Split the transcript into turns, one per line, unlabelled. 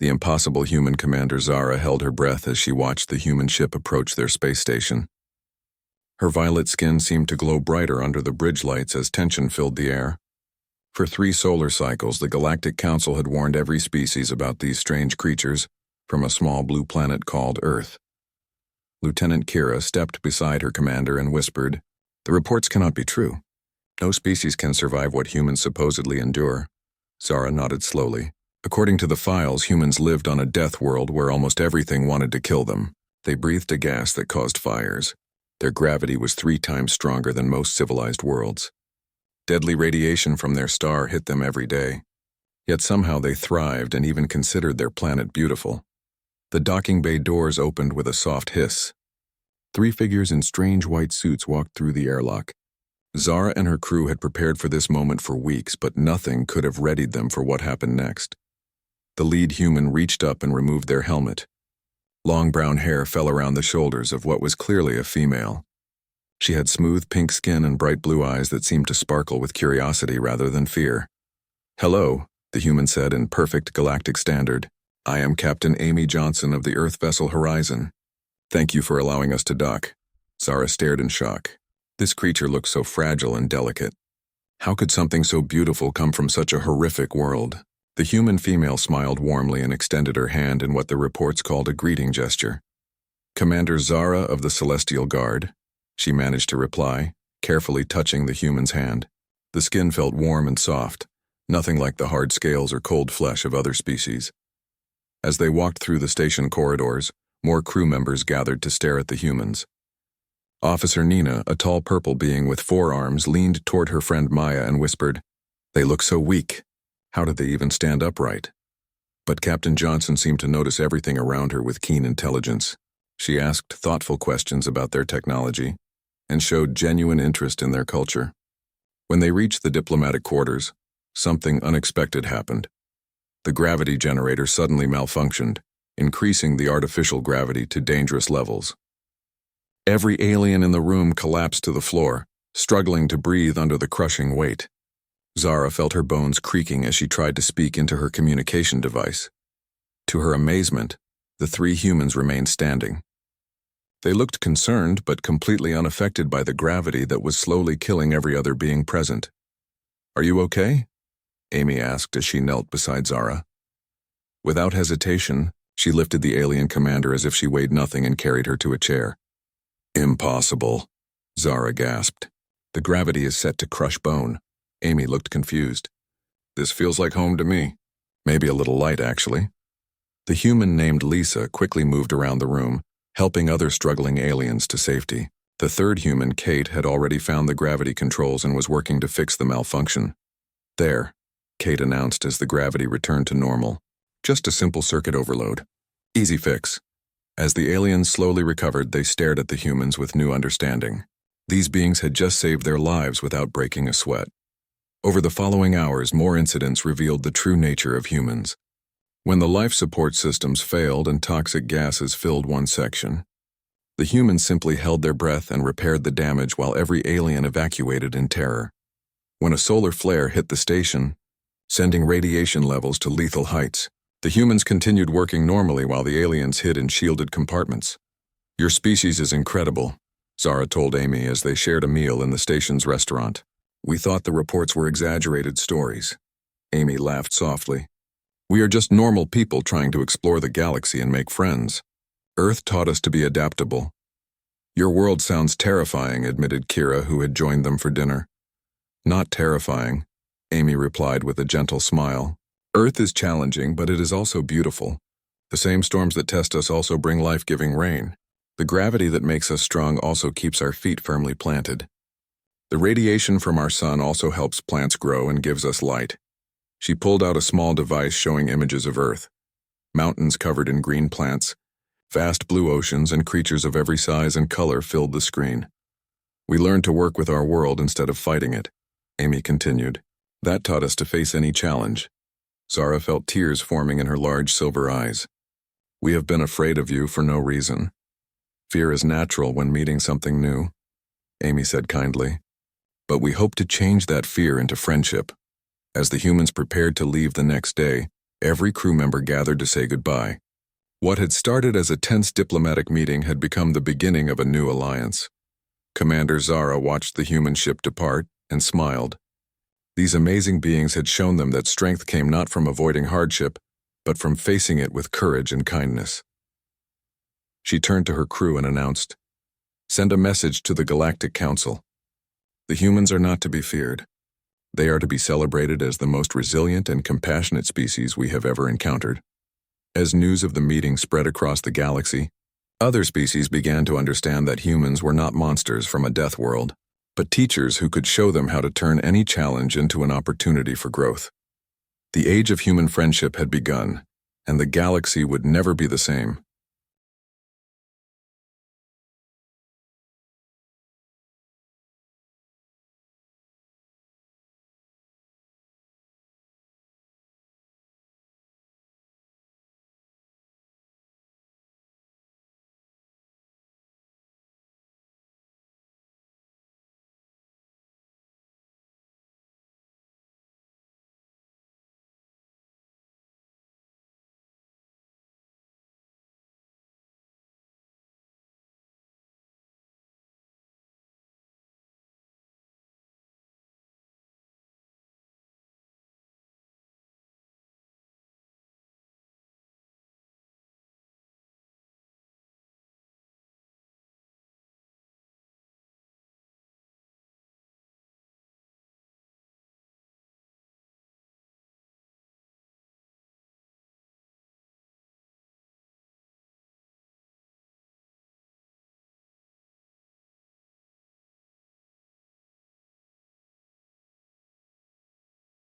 The impossible human commander Zara held her breath as she watched the human ship approach their space station. Her violet skin seemed to glow brighter under the bridge lights as tension filled the air. For 3 solar cycles, the Galactic Council had warned every species about these strange creatures from a small blue planet called Earth. Lieutenant Kira stepped beside her commander and whispered, "The reports cannot be true. No species can survive what humans supposedly endure." Zara nodded slowly. According to the files, humans lived on a death world where almost everything wanted to kill them. They breathed a gas that caused fires. Their gravity was 3 times stronger than most civilized worlds. Deadly radiation from their star hit them every day. Yet somehow they thrived and even considered their planet beautiful. The docking bay doors opened with a soft hiss. 3 figures in strange white suits walked through the airlock. Zara and her crew had prepared for this moment for weeks, but nothing could have readied them for what happened next. The lead human reached up and removed their helmet. Long brown hair fell around the shoulders of what was clearly a female. She had smooth pink skin and bright blue eyes that seemed to sparkle with curiosity rather than fear. "Hello," the human said in perfect galactic standard. "I am Captain Amy Johnson of the Earth vessel Horizon. Thank you for allowing us to dock." Zara stared in shock. This creature looked so fragile and delicate. How could something so beautiful come from such a horrific world? The human female smiled warmly and extended her hand in what the reports called a greeting gesture. "Commander Zara of the Celestial Guard," she managed to reply, carefully touching the human's hand. The skin felt warm and soft, nothing like the hard scales or cold flesh of other species. As they walked through the station corridors, more crew members gathered to stare at the humans. Officer Nina, a tall purple being with 4 arms, leaned toward her friend Maya and whispered, "They look so weak. How did they even stand upright?" But Captain Johnson seemed to notice everything around her with keen intelligence. She asked thoughtful questions about their technology and showed genuine interest in their culture. When they reached the diplomatic quarters, something unexpected happened. The gravity generator suddenly malfunctioned, increasing the artificial gravity to dangerous levels. Every alien in the room collapsed to the floor, struggling to breathe under the crushing weight. Zara felt her bones creaking as she tried to speak into her communication device. To her amazement, the 3 humans remained standing. They looked concerned but completely unaffected by the gravity that was slowly killing every other being present. "Are you okay?" Amy asked as she knelt beside Zara. Without hesitation, she lifted the alien commander as if she weighed nothing and carried her to a chair. "Impossible," Zara gasped. "The gravity is set to crush bone." Amy looked confused. "This feels like home to me. Maybe a little light, actually." The human named Lisa quickly moved around the room, helping other struggling aliens to safety. The 3rd human, Kate, had already found the gravity controls and was working to fix the malfunction. "There," Kate announced as the gravity returned to normal. "Just a simple circuit overload. Easy fix." As the aliens slowly recovered, they stared at the humans with new understanding. These beings had just saved their lives without breaking a sweat. Over the following hours, more incidents revealed the true nature of humans. When the life support systems failed and toxic gases filled one section, the humans simply held their breath and repaired the damage while every alien evacuated in terror. When a solar flare hit the station, sending radiation levels to lethal heights, the humans continued working normally while the aliens hid in shielded compartments. "Your species is incredible," Zara told Amy as they shared a meal in the station's restaurant. "We thought the reports were exaggerated stories." Amy laughed softly. "We are just normal people trying to explore the galaxy and make friends. Earth taught us to be adaptable." "Your world sounds terrifying," admitted Kira, who had joined them for dinner. "Not terrifying," Amy replied with a gentle smile. "Earth is challenging, but it is also beautiful. The same storms that test us also bring life-giving rain. The gravity that makes us strong also keeps our feet firmly planted. The radiation from our sun also helps plants grow and gives us light." She pulled out a small device showing images of Earth. Mountains covered in green plants, vast blue oceans, and creatures of every size and color filled the screen. "We learned to work with our world instead of fighting it," Amy continued. "That taught us to face any challenge." Zara felt tears forming in her large silver eyes. "We have been afraid of you for no reason. Fear is natural when meeting something new," Amy said kindly. "But we hope to change that fear into friendship." As the humans prepared to leave the next day, Every crew member gathered to say goodbye. What had started as a tense diplomatic meeting had become the beginning of a new alliance. Commander Zara watched the human ship depart and smiled. These amazing beings had shown them that strength came not from avoiding hardship, but from facing it with courage and kindness. She turned to her crew and announced, "Send a message to the Galactic Council. The humans are not to be feared. They are to be celebrated as the most resilient and compassionate species we have ever encountered." As news of the meeting spread across the galaxy, other species began to understand that humans were not monsters from a death world, but teachers who could show them how to turn any challenge into an opportunity for growth. The age of human friendship had begun, and the galaxy would never be the same.